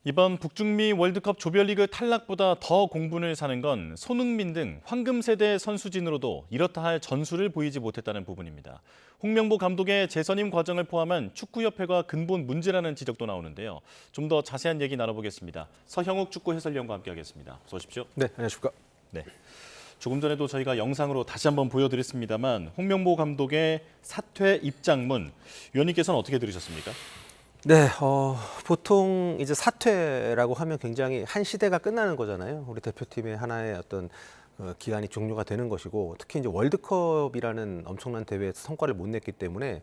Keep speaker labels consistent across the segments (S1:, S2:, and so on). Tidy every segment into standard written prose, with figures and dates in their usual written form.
S1: 이번 북중미 월드컵 조별리그 탈락보다 더 공분을 사는 건 손흥민 등 황금세대 선수진으로도 이렇다 할 전술을 보이지 못했다는 부분입니다. 홍명보 감독의 재선임 과정을 포함한 축구협회가 근본 문제라는 지적도 나오는데요. 좀 더 자세한 얘기 나눠보겠습니다. 서형욱 축구 해설위원과 함께하겠습니다. 어서 오십시오.
S2: 네, 안녕하십니까.
S1: 네. 조금 전에도 저희가 영상으로 다시 한번 보여드렸습니다만 홍명보 감독의 사퇴 입장문, 위원님께서는 어떻게 들으셨습니까?
S2: 네, 보통 이제 사퇴라고 하면 굉장히 한 시대가 끝나는 거잖아요. 우리 대표팀의 하나의 어떤 기간이 종료가 되는 것이고, 특히 이제 월드컵이라는 엄청난 대회에서 성과를 못 냈기 때문에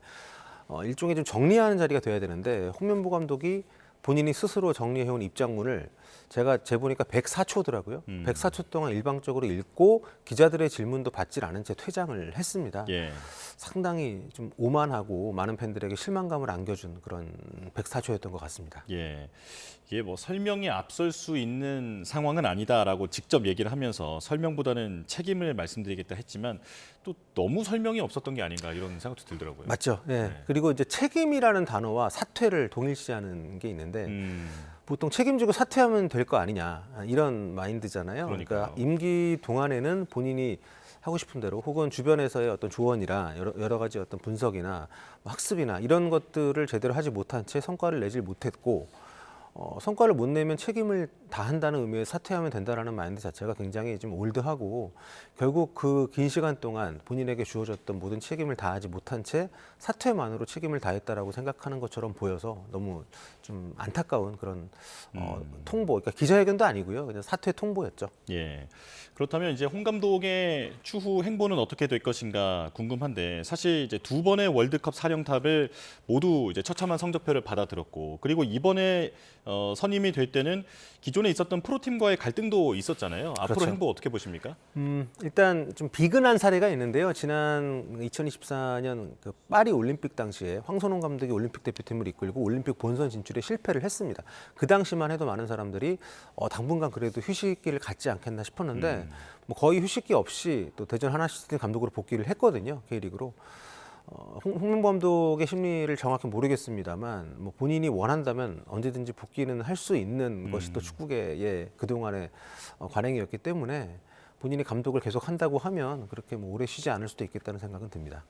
S2: 일종의 좀 정리하는 자리가 돼야 되는데, 홍명보 감독이 본인이 스스로 정리해온 입장문을 제가 재보니까 104초더라고요. 104초 동안 일방적으로 읽고 기자들의 질문도 받질 않은 채 퇴장을 했습니다.
S1: 예.
S2: 상당히 좀 오만하고 많은 팬들에게 실망감을 안겨준 그런 104초였던 것 같습니다.
S1: 예, 이게 뭐 설명이 앞설 수 있는 상황은 아니다라고 직접 얘기를 하면서 설명보다는 책임을 말씀드리겠다 했지만 또 너무 설명이 없었던 게 아닌가 이런 생각도 들더라고요.
S2: 맞죠. 예.
S1: 네.
S2: 그리고 이제 책임이라는 단어와 사퇴를 동일시하는 게 있는데 보통 책임지고 사퇴하면 될 거 아니냐 이런 마인드잖아요.
S1: 그러니까요.
S2: 그러니까 임기 동안에는 본인이 하고 싶은 대로 혹은 주변에서의 어떤 조언이나 여러 가지 어떤 분석이나 학습이나 이런 것들을 제대로 하지 못한 채 성과를 내질 못했고 성과를 못 내면 책임을 다한다는 의미의 사퇴하면 된다라는 마인드 자체가 굉장히 좀 올드하고 결국 그 긴 시간 동안 본인에게 주어졌던 모든 책임을 다하지 못한 채 사퇴만으로 책임을 다했다라고 생각하는 것처럼 보여서 너무 좀 안타까운 그런 통보, 그러니까 기자회견도 아니고요, 그냥 사퇴 통보였죠.
S1: 예. 그렇다면 이제 홍 감독의 추후 행보는 어떻게 될 것인가 궁금한데 사실 이제 두 번의 월드컵 사령탑을 모두 이제 처참한 성적표를 받아들었고 그리고 이번에 선임이 될 때는 기존에 있었던 프로팀과의 갈등도 있었잖아요. 앞으로
S2: 그렇죠.
S1: 행보 어떻게 보십니까?
S2: 일단 좀 비근한 사례가 있는데요. 지난 2024년 그 파리 올림픽 당시에 황선홍 감독이 올림픽 대표팀을 이끌고 올림픽 본선 진출에 실패를 했습니다. 그 당시만 해도 많은 사람들이 당분간 그래도 휴식기를 갖지 않겠나 싶었는데 뭐 거의 휴식기 없이 또 대전 하나시티 감독으로 복귀를 했거든요. K리그로. 홍명보 감독의 심리를 정확히 모르겠습니다만 뭐 본인이 원한다면 언제든지 복귀는 할 수 있는 것이 또 축구계의 그동안의 관행이었기 때문에 본인이 감독을 계속 한다고 하면 그렇게 뭐 오래 쉬지 않을 수도 있겠다는 생각은 듭니다.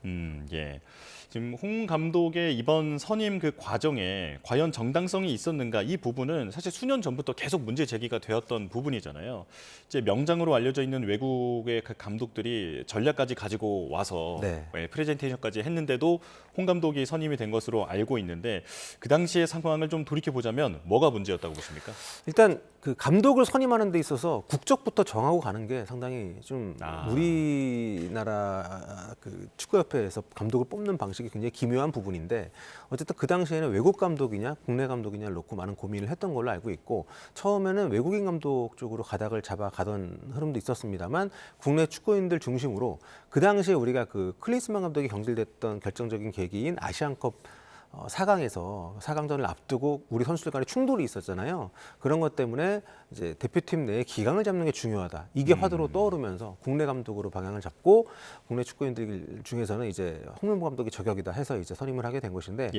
S1: 예. 지금 홍 감독의 이번 선임 그 과정에 과연 정당성이 있었는가 이 부분은 사실 수년 전부터 계속 문제 제기가 되었던 부분이잖아요. 이제 명장으로 알려져 있는 외국의 그 감독들이 전략까지 가지고 와서
S2: 네.
S1: 프레젠테이션까지 했는데도 홍 감독이 선임이 된 것으로 알고 있는데 그 당시의 상황을 좀 돌이켜 보자면 뭐가 문제였다고 보십니까?
S2: 일단 그 감독을 선임하는 데 있어서 국적부터 정하고 가는 게 상당히 좀 우리나라 그 축구협회에서 감독을 뽑는 방식이 굉장히 기묘한 부분인데 어쨌든 그 당시에는 외국 감독이냐 국내 감독이냐를 놓고 많은 고민을 했던 걸로 알고 있고 처음에는 외국인 감독 쪽으로 가닥을 잡아가던 흐름도 있었습니다만 국내 축구인들 중심으로 그 당시에 우리가 그 클린스만 감독이 경질됐던 결정적인 계기인 아시안컵 4강에서 4강전을 앞두고 우리 선수들 간에 충돌이 있었잖아요. 그런 것 때문에 이제 대표팀 내에 기강을 잡는 게 중요하다. 이게 화두로 떠오르면서 국내 감독으로 방향을 잡고 국내 축구인들 중에서는 이제 홍명보 감독이 저격이다 해서 이제 선임을 하게 된 것인데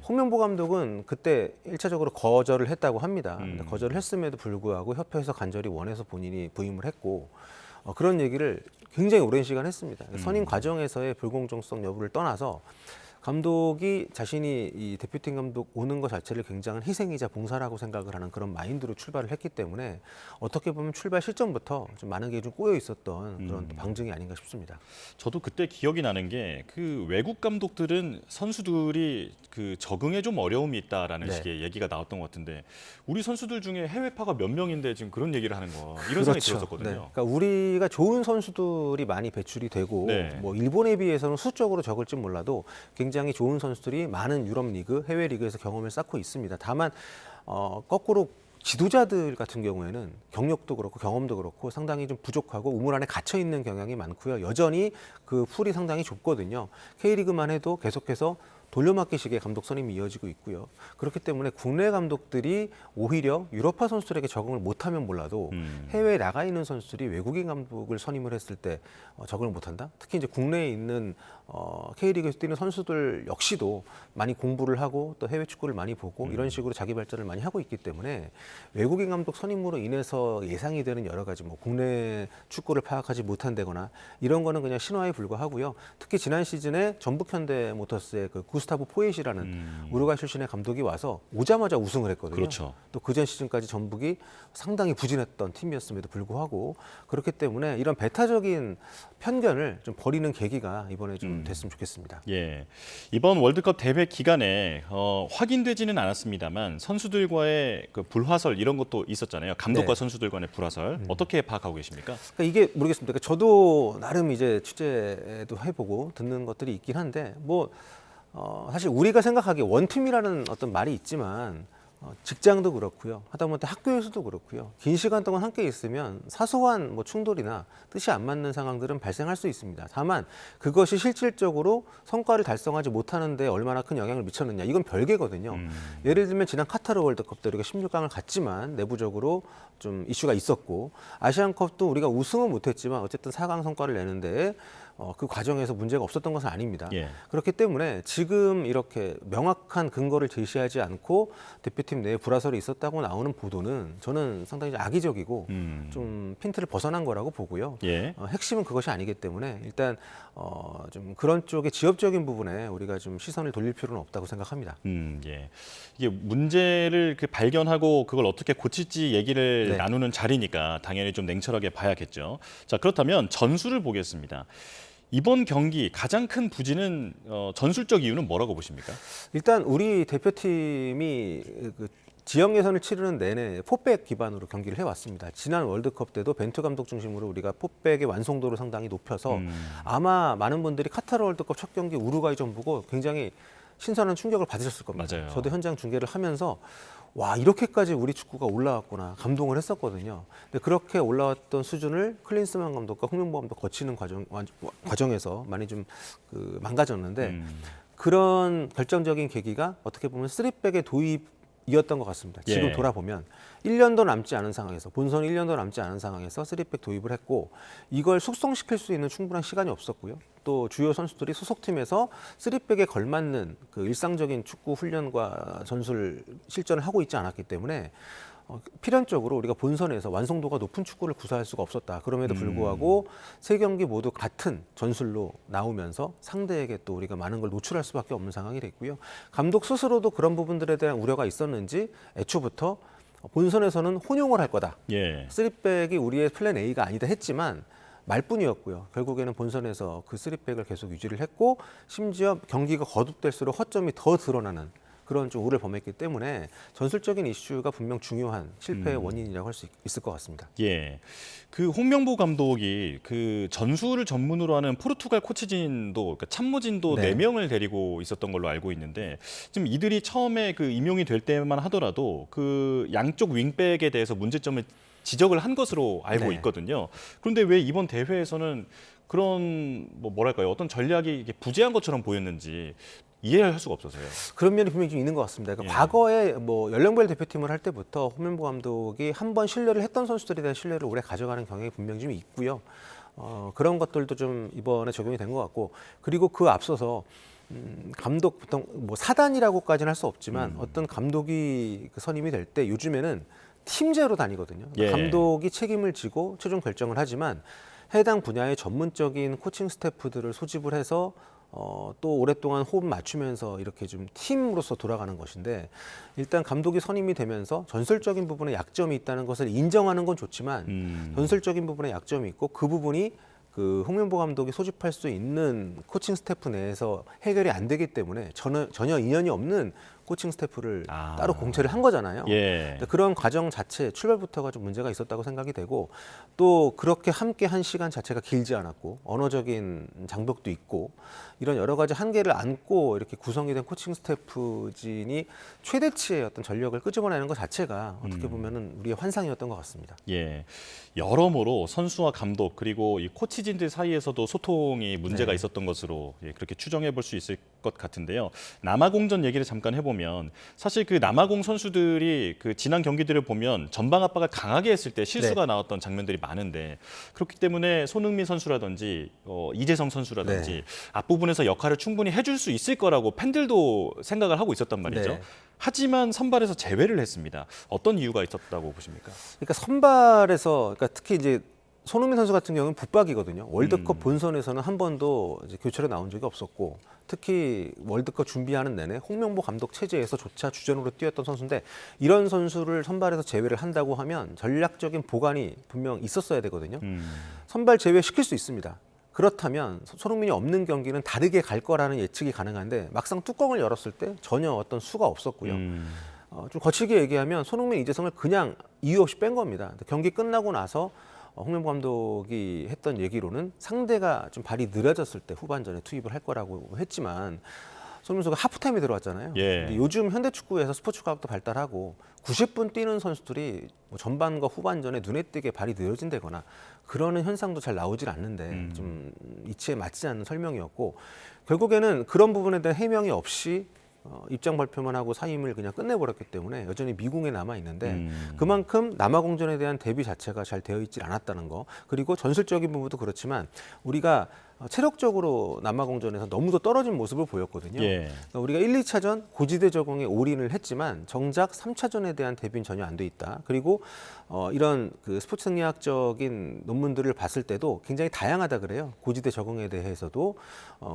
S2: 홍명보 감독은 그때 1차적으로 거절을 했다고 합니다. 근데 거절을 했음에도 불구하고 협회에서 간절히 원해서 본인이 부임을 했고 그런 얘기를 굉장히 오랜 시간 했습니다. 선임 과정에서의 불공정성 여부를 떠나서 감독이 자신이 이 대표팀 감독 오는 것 자체를 굉장한 희생이자 봉사라고 생각을 하는 그런 마인드로 출발을 했기 때문에 어떻게 보면 출발 시점부터 좀 많은 게 좀 꼬여 있었던 그런 방증이 아닌가 싶습니다.
S1: 저도 그때 기억이 나는 게 그 외국 감독들은 선수들이 그 적응에 좀 어려움이 있다라는 식의 얘기가 나왔던 것 같은데 우리 선수들 중에 해외파가 몇 명인데 지금 그런 얘기를 하는 거 이런 생각이 들었었거든요.
S2: 네. 그러니까 우리가 좋은 선수들이 많이 배출이 되고 뭐 일본에 비해서는 수적으로 적을지 몰라도 굉장히 좋은 선수들이 많은 유럽 리그, 해외 리그에서 경험을 쌓고 있습니다. 다만 거꾸로 지도자들 같은 경우에는 경력도 그렇고 경험도 그렇고 상당히 좀 부족하고 우물 안에 갇혀 있는 경향이 많고요. 여전히 그 풀이 상당히 좁거든요. K리그만 해도 계속해서 돌려막기식의 감독 선임이 이어지고 있고요. 그렇기 때문에 국내 감독들이 오히려 유럽파 선수들에게 적응을 못하면 몰라도 해외에 나가 있는 선수들이 외국인 감독을 선임을 했을 때 적응을 못한다. 특히 이제 국내에 있는 K리그에서 뛰는 선수들 역시도 많이 공부를 하고 또 해외 축구를 많이 보고 이런 식으로 자기 발전을 많이 하고 있기 때문에 외국인 감독 선임으로 인해서 예상이 되는 여러 가지 뭐 국내 축구를 파악하지 못한다거나 이런 거는 그냥 신화에 불과하고요. 특히 지난 시즌에 전북현대모터스의 그 구스타보 포엣이라는 우루과이 출신의 감독이 와서 오자마자 우승을 했거든요.
S1: 그렇죠.
S2: 또 그전 시즌까지 전북이 상당히 부진했던 팀이었음에도 불구하고 그렇기 때문에 이런 배타적인 편견을 좀 버리는 계기가 이번에 좀 됐으면 좋겠습니다.
S1: 예, 이번 월드컵 대회 기간에 확인되지는 않았습니다만 선수들과의 그 불화설 이런 것도 있었잖아요. 감독과
S2: 네.
S1: 선수들 간의 불화설 어떻게 파악하고 계십니까?
S2: 그러니까 이게 모르겠습니다. 그러니까 저도 나름 이제 취재도 해보고 듣는 것들이 있긴 한데 뭐 사실 우리가 생각하기에 원팀이라는 어떤 말이 있지만 직장도 그렇고요. 하다못해 학교에서도 그렇고요. 긴 시간 동안 함께 있으면 사소한 뭐 충돌이나 뜻이 안 맞는 상황들은 발생할 수 있습니다. 다만 그것이 실질적으로 성과를 달성하지 못하는 데 얼마나 큰 영향을 미쳤느냐 이건 별개거든요. 예를 들면 지난 카타르 월드컵 때 우리가 16강을 갔지만 내부적으로 좀 이슈가 있었고 아시안컵도 우리가 우승은 못했지만 어쨌든 4강 성과를 내는데 그 과정에서 문제가 없었던 것은 아닙니다.
S1: 예.
S2: 그렇기 때문에 지금 이렇게 명확한 근거를 제시하지 않고 대표팀 내에 불화설이 있었다고 나오는 보도는 저는 상당히 악의적이고 좀 핀트를 벗어난 거라고 보고요.
S1: 예.
S2: 핵심은 그것이 아니기 때문에 일단 좀 그런 쪽의 지엽적인 부분에 우리가 좀 시선을 돌릴 필요는 없다고 생각합니다.
S1: 예. 이게 문제를 발견하고 그걸 어떻게 고칠지 얘기를
S2: 네.
S1: 나누는 자리니까 당연히 좀 냉철하게 봐야겠죠. 자, 그렇다면 전술을 보겠습니다. 이번 경기 가장 큰 부진은 전술적 이유는 뭐라고 보십니까?
S2: 일단 우리 대표팀이 그 지역 예선을 치르는 내내 포백 기반으로 경기를 해왔습니다. 지난 월드컵 때도 벤투 감독 중심으로 우리가 포백의 완성도를 상당히 높여서 아마 많은 분들이 카타르 월드컵 첫 경기 우루과이전 보고 굉장히 신선한 충격을 받으셨을 겁니다.
S1: 맞아요.
S2: 저도 현장 중계를 하면서 와 이렇게까지 우리 축구가 올라왔구나 감동을 했었거든요. 근데 그렇게 올라왔던 수준을 클린스만 감독과 홍명보 감독 거치는 과정에서 많이 좀 망가졌는데 그런 결정적인 계기가 어떻게 보면 3백의 도입이었던 것 같습니다. 지금
S1: 예.
S2: 돌아보면 1년도 남지 않은 상황에서 본선 1년도 남지 않은 상황에서 3백 도입을 했고 이걸 숙성시킬 수 있는 충분한 시간이 없었고요. 또 주요 선수들이 소속팀에서 3백에 걸맞는 그 일상적인 축구 훈련과 전술 실전을 하고 있지 않았기 때문에 필연적으로 우리가 본선에서 완성도가 높은 축구를 구사할 수가 없었다. 그럼에도 불구하고 세 경기 모두 같은 전술로 나오면서 상대에게 또 우리가 많은 걸 노출할 수밖에 없는 상황이 됐고요. 감독 스스로도 그런 부분들에 대한 우려가 있었는지 애초부터 본선에서는 혼용을 할 거다.
S1: 예.
S2: 3백이 우리의 플랜 A가 아니다 했지만 말뿐이었고요. 결국에는 본선에서 그 3백을 계속 유지를 했고 심지어 경기가 거듭될수록 허점이 더 드러나는 그런 좀 우를 범했기 때문에 전술적인 이슈가 분명 중요한 실패의 원인이라고 할 수 있을 것 같습니다.
S1: 예. 그 홍명보 감독이 그 전술을 전문으로 하는 포르투갈 코치진도 그러니까 참모진도
S2: 네.
S1: 4명을 데리고 있었던 걸로 알고 있는데 지금 이들이 처음에 그 임용이 될 때만 하더라도 그 양쪽 윙백에 대해서 문제점을 지적을 한 것으로 알고
S2: 네.
S1: 있거든요. 그런데 왜 이번 대회에서는 그런 뭐랄까요? 어떤 전략이 이게 부재한 것처럼 보였는지 이해를 할 수가 없어서요.
S2: 그런 면이 분명히 좀 있는 것 같습니다. 그러니까
S1: 예.
S2: 과거에 뭐 연령별 대표팀을 할 때부터 홍명보 감독이 한 번 신뢰를 했던 선수들에 대한 신뢰를 오래 가져가는 경향이 분명히 좀 있고요. 그런 것들도 좀 이번에 적용이 된 것 같고 그리고 그 앞서서 감독 보통 뭐 사단이라고까지는 할 수 없지만 어떤 감독이 그 선임이 될 때 요즘에는 팀제로 다니거든요.
S1: 예.
S2: 감독이 책임을 지고 최종 결정을 하지만 해당 분야의 전문적인 코칭 스태프들을 소집을 해서 또 오랫동안 호흡 맞추면서 이렇게 좀 팀으로서 돌아가는 것인데 일단 감독이 선임이 되면서 전술적인 부분에 약점이 있다는 것을 인정하는 건 좋지만 전술적인 부분에 약점이 있고 그 부분이 그 홍명보 감독이 소집할 수 있는 코칭 스태프 내에서 해결이 안 되기 때문에 전혀 인연이 없는 코칭 스태프를 따로 공채를 한 거잖아요.
S1: 예.
S2: 그런 과정 자체 출발부터가 좀 문제가 있었다고 생각이 되고 또 그렇게 함께 한 시간 자체가 길지 않았고 언어적인 장벽도 있고 이런 여러 가지 한계를 안고 이렇게 구성이 된 코칭 스태프진이 최대치의 어떤 전력을 끄집어내는 것 자체가 어떻게 보면은 우리의 환상이었던 것 같습니다.
S1: 예. 여러모로 선수와 감독 그리고 이 코치진들 사이에서도 소통이 문제가
S2: 네.
S1: 있었던 것으로 그렇게 추정해 볼 수 있을 것 같은데요. 남아공전 얘기를 잠깐 해보면 사실 그 남아공 선수들이 그 지난 경기들을 보면 전방 압박을 강하게 했을 때 실수가 나왔던 장면들이 많은데 그렇기 때문에 손흥민 선수라든지 이재성 선수라든지 앞부분에서 역할을 충분히 해줄 수 있을 거라고 팬들도 생각을 하고 있었단 말이죠.
S2: 네.
S1: 하지만 선발에서 제외를 했습니다. 어떤 이유가 있었다고 보십니까?
S2: 그러니까 선발에서 그러니까 특히 이제 손흥민 선수 같은 경우는 붙박이거든요. 월드컵 본선에서는 한 번도 이제 교체로 나온 적이 없었고 특히 월드컵 준비하는 내내 홍명보 감독 체제에서조차 주전으로 뛰었던 선수인데 이런 선수를 선발에서 제외를 한다고 하면 전략적인 보관이 분명 있었어야 되거든요. 선발 제외시킬 수 있습니다. 그렇다면 손흥민이 없는 경기는 다르게 갈 거라는 예측이 가능한데 막상 뚜껑을 열었을 때 전혀 어떤 수가 없었고요. 좀 거칠게 얘기하면 손흥민, 이재성을 그냥 이유 없이 뺀 겁니다. 경기 끝나고 나서 홍명보 감독이 했던 얘기로는 상대가 좀 발이 느려졌을 때 후반전에 투입을 할 거라고 했지만 손흥민 선수가 하프타임에 들어왔잖아요.
S1: 예.
S2: 근데 요즘 현대 축구에서 스포츠 과학도 발달하고 90분 뛰는 선수들이 뭐 전반과 후반전에 눈에 띄게 발이 느려진다거나 그러는 현상도 잘 나오질 않는데 좀 이치에 맞지 않는 설명이었고 결국에는 그런 부분에 대한 해명이 없이 입장 발표만 하고 사임을 그냥 끝내버렸기 때문에 여전히 미궁에 남아 있는데 그만큼 남아공전에 대한 대비 자체가 잘 되어 있지 않았다는 거 그리고 전술적인 부분도 그렇지만 우리가 체력적으로 남아공전에서 너무도 떨어진 모습을 보였거든요.
S1: 예.
S2: 그러니까 우리가 1, 2차전 고지대 적응에 올인을 했지만 정작 3차전에 대한 대비는 전혀 안 돼 있다. 그리고 이런 그 스포츠 생리학적인 논문들을 봤을 때도 굉장히 다양하다 그래요. 고지대 적응에 대해서도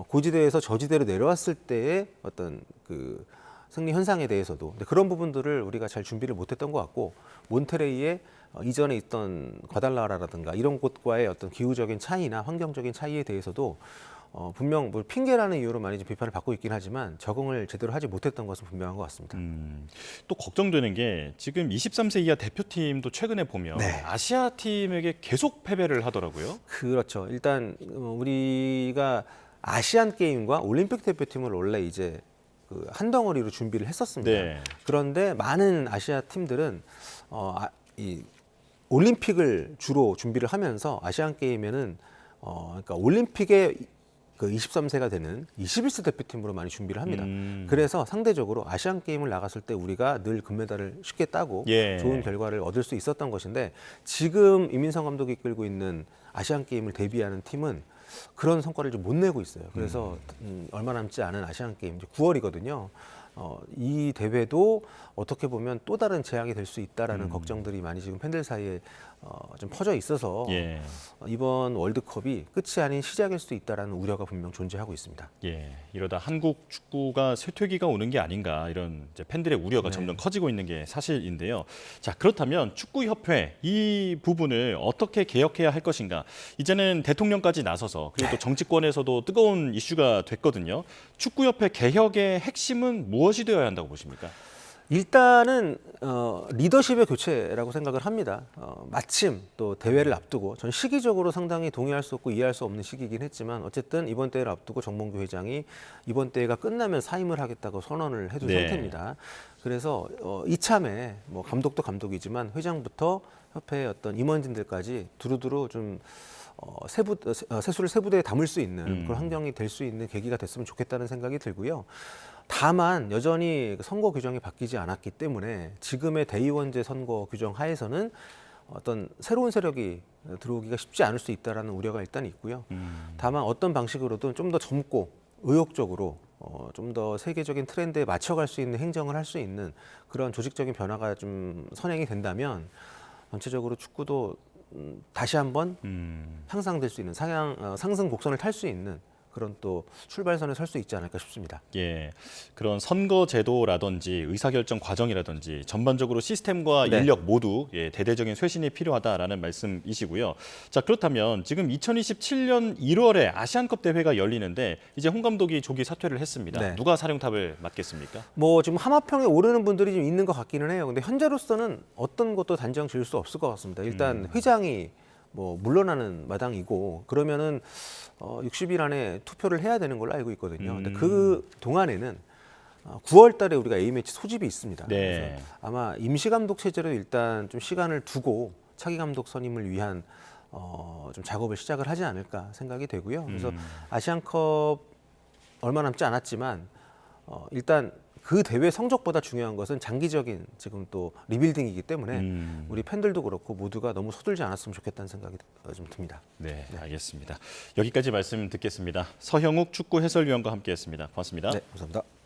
S2: 고지대에서 저지대로 내려왔을 때의 어떤 그 승리 현상에 대해서도 근데 그런 부분들을 우리가 잘 준비를 못했던 것 같고 몬테레이의 이전에 있던 과달라라라든가 이런 곳과의 어떤 기후적인 차이나 환경적인 차이에 대해서도 분명 뭐 핑계라는 이유로 많이 좀 비판을 받고 있긴 하지만 적응을 제대로 하지 못했던 것은 분명한 것 같습니다.
S1: 또 걱정되는 게 지금 23세 이하 대표팀도 최근에 보면 아시아 팀에게 계속 패배를 하더라고요.
S2: 그렇죠. 일단 우리가 아시안 게임과 올림픽 대표팀을 원래 이제 그 한 덩어리로 준비를 했었습니다.
S1: 네.
S2: 그런데 많은 아시아 팀들은 이 올림픽을 주로 준비를 하면서 아시안 게임에는 그러니까 올림픽에 그 23세가 되는 21세 대표팀으로 많이 준비를 합니다. 그래서 상대적으로 아시안 게임을 나갔을 때 우리가 늘 금메달을 쉽게 따고
S1: 예.
S2: 좋은 결과를 얻을 수 있었던 것인데 지금 이민성 감독이 이끌고 있는 아시안 게임을 대비하는 팀은 그런 성과를 좀 못 내고 있어요. 그래서 얼마 남지 않은 아시안 게임 이제 9월이거든요. 이 대회도 어떻게 보면 또 다른 재앙이 될 수 있다라는 걱정들이 많이 지금 팬들 사이에 좀 퍼져 있어서
S1: 예.
S2: 이번 월드컵이 끝이 아닌 시작일 수도 있다라는 우려가 분명 존재하고 있습니다.
S1: 예, 이러다 한국 축구가 쇠퇴기가 오는 게 아닌가 이런 이제 팬들의 우려가 점점 커지고 있는 게 사실인데요. 자, 그렇다면 축구협회 이 부분을 어떻게 개혁해야 할 것인가? 이제는 대통령까지 나서서 그리고 또 정치권에서도 뜨거운 이슈가 됐거든요. 축구협회 개혁의 핵심은 무엇이 되어야 한다고 보십니까?
S2: 일단은 리더십의 교체라고 생각을 합니다. 마침 또 대회를 앞두고 전 시기적으로 상당히 동의할 수 없고 이해할 수 없는 시기이긴 했지만 어쨌든 이번 대회를 앞두고 정몽규 회장이 이번 대회가 끝나면 사임을 하겠다고 선언을 해둔 상태입니다. 그래서 이참에 뭐 감독도 감독이지만 회장부터 협회의 어떤 임원진들까지 두루두루 좀 세수를 세부대에 담을 수 있는 그런 환경이 될 수 있는 계기가 됐으면 좋겠다는 생각이 들고요. 다만 여전히 선거 규정이 바뀌지 않았기 때문에 지금의 대의원제 선거 규정 하에서는 어떤 새로운 세력이 들어오기가 쉽지 않을 수 있다라는 우려가 일단 있고요. 다만 어떤 방식으로든 좀 더 젊고 의욕적으로 좀 더 세계적인 트렌드에 맞춰갈 수 있는 행정을 할 수 있는 그런 조직적인 변화가 좀 선행이 된다면 전체적으로 축구도 다시 한번 향상될 수 있는 상승 곡선을 탈 수 있는 그런 또 출발선에 설 수 있지 않을까 싶습니다.
S1: 예, 그런 선거 제도라든지 의사결정 과정이라든지 전반적으로 시스템과 인력 모두 대대적인 쇄신이 필요하다라는 말씀이시고요. 자, 그렇다면 지금 2027년 1월에 아시안컵 대회가 열리는데 이제 홍 감독이 조기 사퇴를 했습니다. 누가 사령탑을 맡겠습니까?
S2: 뭐 지금 하마평에 오르는 분들이 좀 있는 것 같기는 해요. 근데 현재로서는 어떤 것도 단정 지을 수 없을 것 같습니다. 일단 회장이 뭐 물러나는 마당이고 그러면은 60일 안에 투표를 해야 되는 걸로 알고 있거든요. 근데 그 동안에는 9월 달에 우리가 A매치 소집이 있습니다. 그래서 아마 임시 감독 체제로 일단 좀 시간을 두고 차기 감독 선임을 위한 좀 작업을 시작을 하지 않을까 생각이 되고요. 그래서 아시안컵 얼마 남지 않았지만 일단 그 대회 성적보다 중요한 것은 장기적인 지금 또 리빌딩이기 때문에 우리 팬들도 그렇고 모두가 너무 서둘지 않았으면 좋겠다는 생각이 좀 듭니다.
S1: 네, 알겠습니다. 여기까지 말씀 듣겠습니다. 서형욱 축구 해설위원과 함께했습니다. 고맙습니다.
S2: 네, 감사합니다.